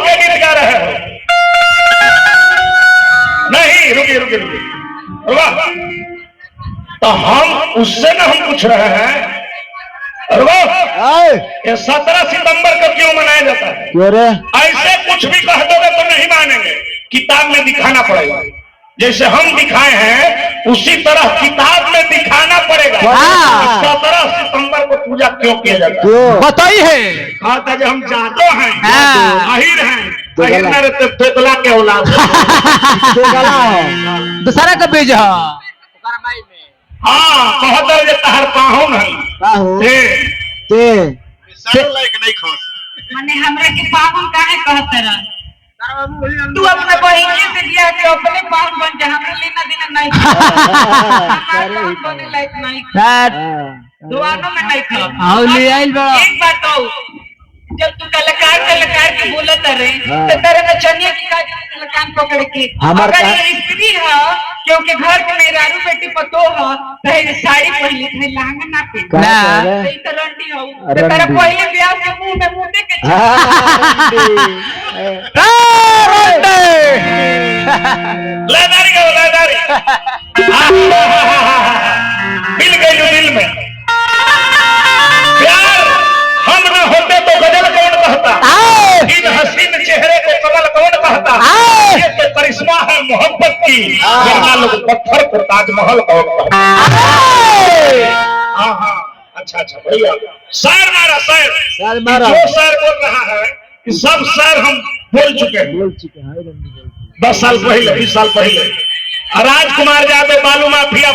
ये गीत गा रहे हो? नहीं, रुकिए रुकिए रुकिए। वाह, तो हम उससे ना हम पूछ रहे हैं, ये 17 सितंबर को क्यों मनाया जाता है? क्यों रे? ऐसे कुछ भी कह दोगे तो नहीं मानेंगे, किताब में दिखाना पड़ेगा। जैसे हम दिखाए हैं उसी तरह किताब में दिखाना पड़ेगा। 17 सितंबर को पूजा क्यों किया जाता है बताइए। कहा था कि हम जादू हैं, अहिर हैं, अहिर मेरे तेतला के औलाद दूसरा का बीज है। हाँ, कहता है तहर पाहुन है लायक नहीं खा माने हमरा के पाहुन काहे कहत रह? तू अपने बहिनी से दिया के अपने पाहुन बन जा, हमरा लेना देना नहीं। हमारे पाहुन बने लायक नहीं। दुआनों में नहीं खा। आओ ले आइल बड़ा। एक बात हो, जब तू कलाकार के बोलत रहे तो तेरे नचनिया की कान पकड़ के अगर ये स्त्री है क्योंकि घर के मेहरारू बेटी पतो है तो ये साड़ी पहले थे लहंगा ना पहन तो इधर रंडी हो तो तेरा पहले ब्याह के मुंह में मुंडे के लेदारी का लेदारी मिल गई जो दिल में प्यार हम न होते तो गजल कौन कहता, इन हसीन चेहरे को कमल कौन कहता, ये तो करिश्मा है मोहब्बत की, वरना लोग पत्थर को ताजमहल कौन कहता। हाँ हाँ, अच्छा भैया शायर मारा शायर जो शायर बोल रहा है कि सब शायर हम बोल चुके हैं 10 साल पहले 20 साल पहले। राजकुमार यादव बालू माफिया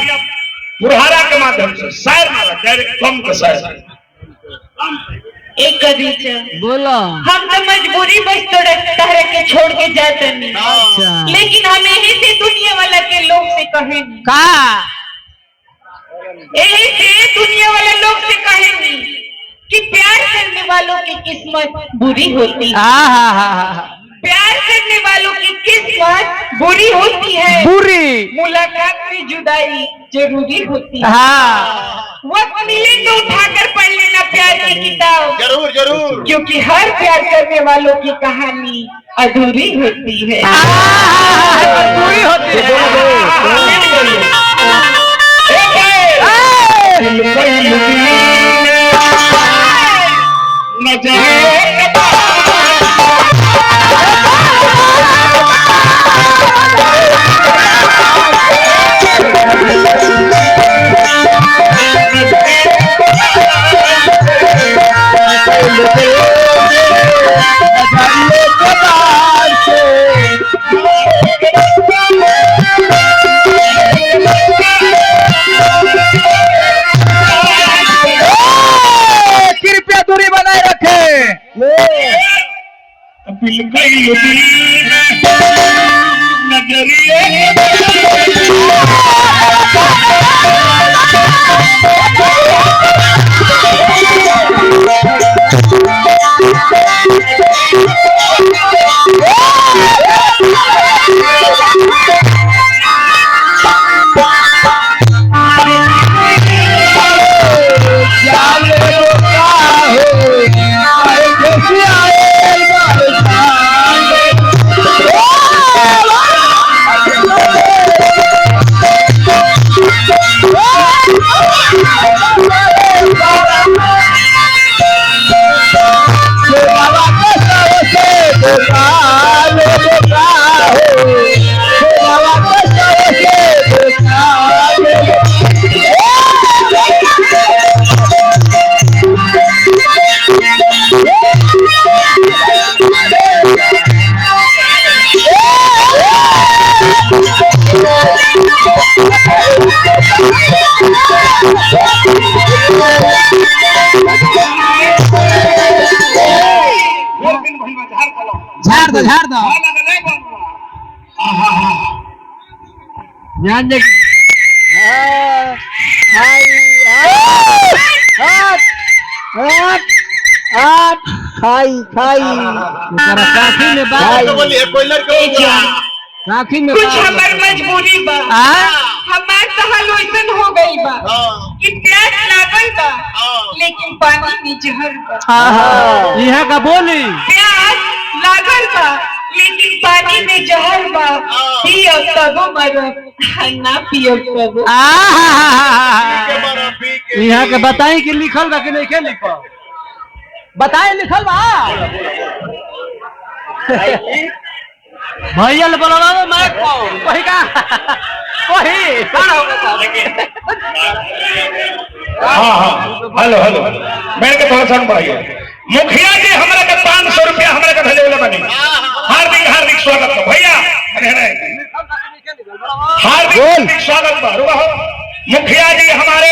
पुरहारा के माध्यम से शायर मारा, डायरेक्ट कम का शायर। एक कविता बोलो। हम तो मजबूरी बस तरह के छोड़ के जाते नहीं, लेकिन हम यही से दुनिया वाला के लोग से कहेंगे यही से दुनिया वाले लोग से कहेंगे कि प्यार करने वालों की किस्मत बुरी होती है। प्यार करने वालों की किस्मत बुरी होती है, मुलाकात में जुदाई जरूरी होती है। वक्त मिले तो उठाकर पढ़ लेना प्यार की किताब, जरूर क्योंकि हर प्यार करने वालों की कहानी अधूरी होती है। अधूरी होती कृपया दूरी बनाए रखें। झाड़ दो ध्यान दे। काफी में बात काफी में कुछ हमार मजबूरी बा, हमार तो हाल वैसन हो गई बा कि प्यास लागल बा लेकिन पानी में जहर बा। यह का बोली प्यास लागल लेकिन पानी में जहर बा, पियो तबो मरो, ना पियो तबो। यहाँ के बताई कि लिखल बा कि नहीं के लिखल, बताए लिखल बा। भैया ले बोला मैं वही का वही हाँ हेलो हेलो मैंने के थोड़ा साउंड बढ़ाइए। मुखिया जी हमारे के 500 रुपया हमारे के भेजे वाला बनी, हार्दिक हार्दिक स्वागत है भैया, हार्दिक स्वागत बा। मुखिया जी हमारे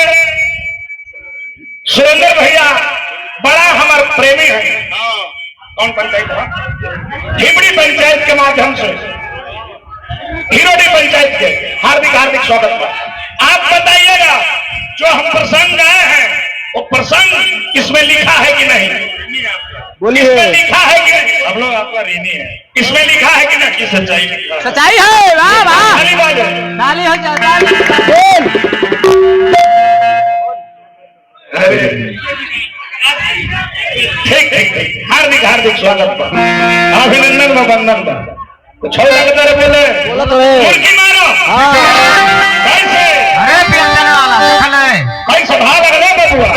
सुरेंद्र भैया बड़ा हमारे प्रेमी है। कौन पंचायत है? हिबड़ी पंचायत के माध्यम से हिरोडी पंचायत के हार्दिक हार्दिक स्वागत बा। आप बताइएगा जो हम प्रसंग गए हैं वो प्रसंग इसमें लिखा है कि नहीं? बोलिए लिखा है कि नहीं? हम लोग आपका ऋणी है, इसमें लिखा है कि नहीं? सच्चाई लिखा है, सच्चाई है। वाह वाह ताली बजाओ, ताली हो जाता। ठीक ठीक हार्दिक हार्दिक स्वागत बा, अभिनंदन बा, वंदन बा। कुछ और लगता है बोले बोला तो है। मुर्गी मारो कैसे? अरे पियंगन वाला देखल है कैसे भाग रहे बबुआ?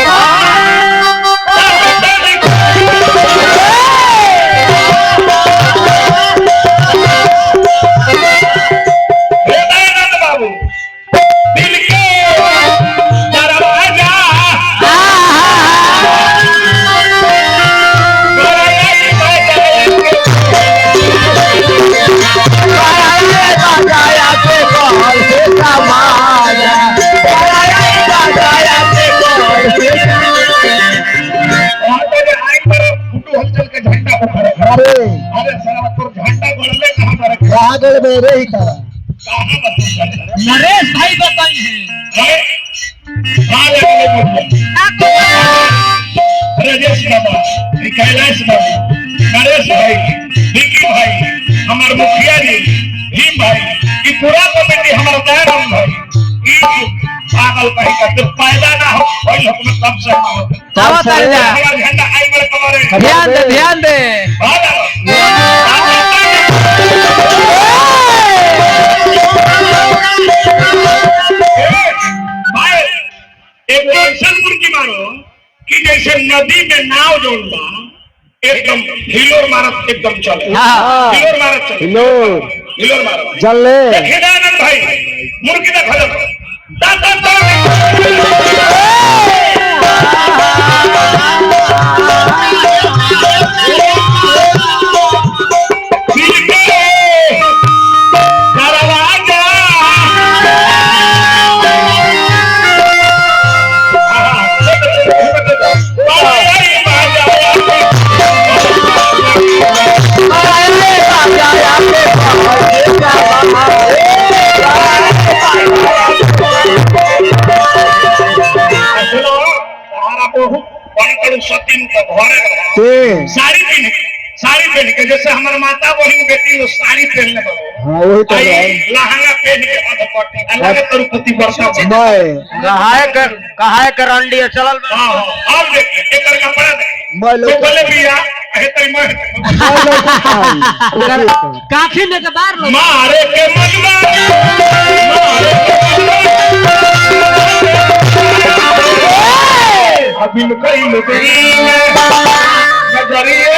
बाबू दिल के दरवाजा मेरे ही कहा नरेश भाई बताई है। राजेश बाबा, कैलाश बाबा, नरेश भाई, विकी भाई, हमारे मुखिया जी, भीम भाई, ये पूरा कमेटी हमारा दयाराम भाई, पागल कहीं का पैदा ना हो वही अपने कम से हमारा झंडा आई मेरे कमरे। ध्यान दे ध्यान दे। एक ऐसा मुर्गी मारो कि जैसे नदी में नाव जोड़ना एकदम हिलोर मारत एकदम चले, हिलोर मारत चले, हिलोर मारत चल आनंद भाई मुर्गी का खलक साड़ी पहन के जैसे हमारे माता बहन बेटी वो साड़ी पहनने लहंगा पहन के अलग तिरुपति वर्षा कहा कर अंडी चलल। अब देख एक कपड़ा तो बोले भैया अहे तई मैं काफी ने के बार लो मारे के मजबा अभी कई लोग नजरिए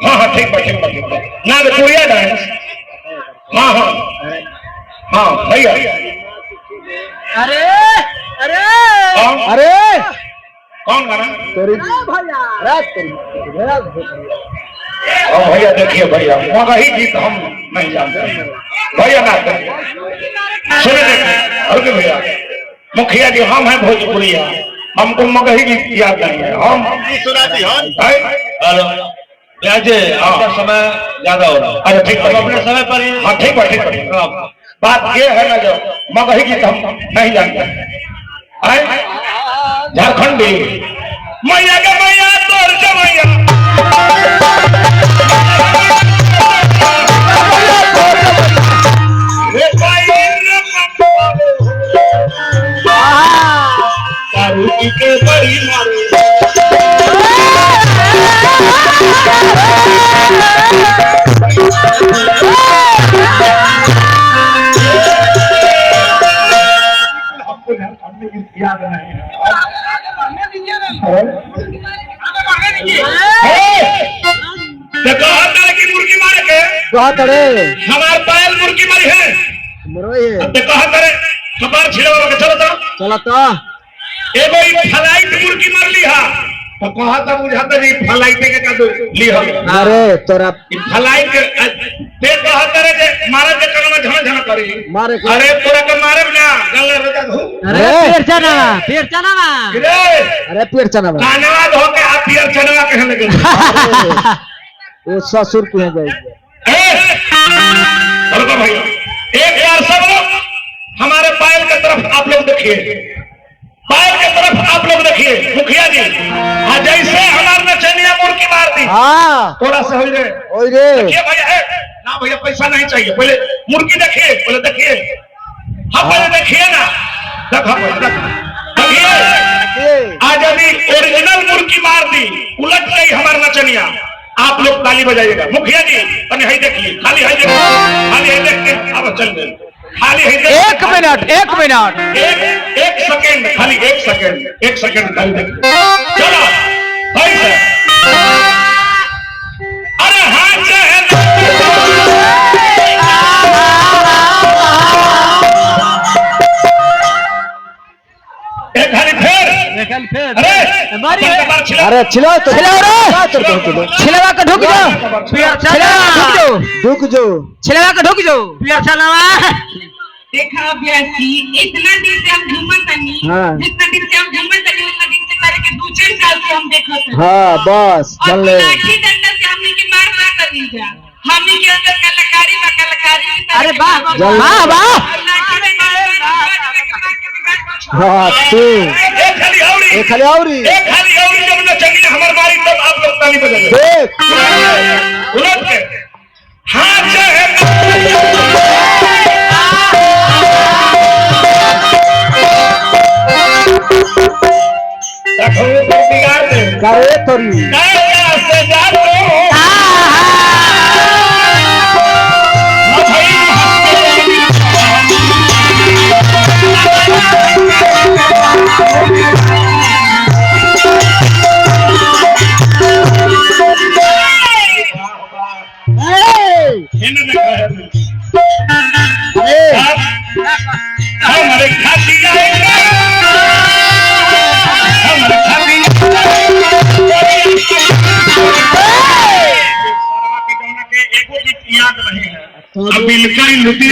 हाँ हाँ ठीक बा ना कोरिया डांस हाँ हाँ हाँ भैया अरे कौन गाना? भैया देखिए भैया मगही गीत हम नहीं जानते भैया ना सुने देखिए। और भैया मुखिया जी हम हैं भोजपुरिया, हमको मगही गीत याद नहीं है। हम सुना दी आपका समय ज्यादा हो रहा है। अरे ठीक है अपने समय पर ही। हाँ ठीक है ठीक है। बात ये है ना जो मगही गीत हम नहीं जानते। झारखंडी मैया के मैया तोर जमैया के बड़ी मारू याद नहीं की मुर्गी मारे के हमारे पायल मुर्गी मारी है कहा करे कपार छिड़ा चलो तो एगो फ्लाइट मुर्गी मार ली हा तो कहा था बुझाता नहीं फ्लाइट के का ली हम। अरे तोरा फ्लाइट ते कहा करे जे मारे के कनमा झन झन करी मारे अरे तोरा के मारे ना गल्ला रजा धू अरे पेड़ चना अरे पेड़ चना कानवा धो के आ पेड़ चना कहने लगे वो ससुर के जाएगी। रुको भाई एक बार सब लोग हमारे पायल की तरफ आप लोग देखिए, पायल की तरफ आप लोग देखिए मुखिया जी। जैसे हमारे नचनिया मुर्गी मार दी थोड़ा सा हो रे देखिए भैया है ना भैया पैसा नहीं चाहिए पहले मुर्गी देखिए पहले देखिए। हाँ पहले देखिए ना देखिए आज अभी ओरिजिनल मुर्गी मार दी उलट गई हमारे नचनिया। आप लोग ताली बजाइएगा मुखिया जी तने है देखिए खाली है देख के अब चल गए खाली है एक मिनट एक सेकंड खाली एक सेकंड खाली देखिए चलो भाई सर। अरे हाँ एक खाली फिर अरे छिलाओ तो छिलवा का ढुक जाओ देखा अभ्यासी इतना दिन से हम घूमत नहीं जितना दिन से हम घूमत नहीं उतना दिन से करे के 2-4 साल से हम देखत हैं। हां बस चल ले लाठी डंडा से हमने के मार ना करनी जा हमने के अंदर कलाकारी अरे वाह हाँ एक खाली औरी जब न चंगी हमार मारी तब आप लोग ताली बजाइए देख उलट के हां बिगाड़ दे करे तोरी से जा हमारे खाती जाएगा हमारे खाती याद नहीं है अब बिल्कुल लुटी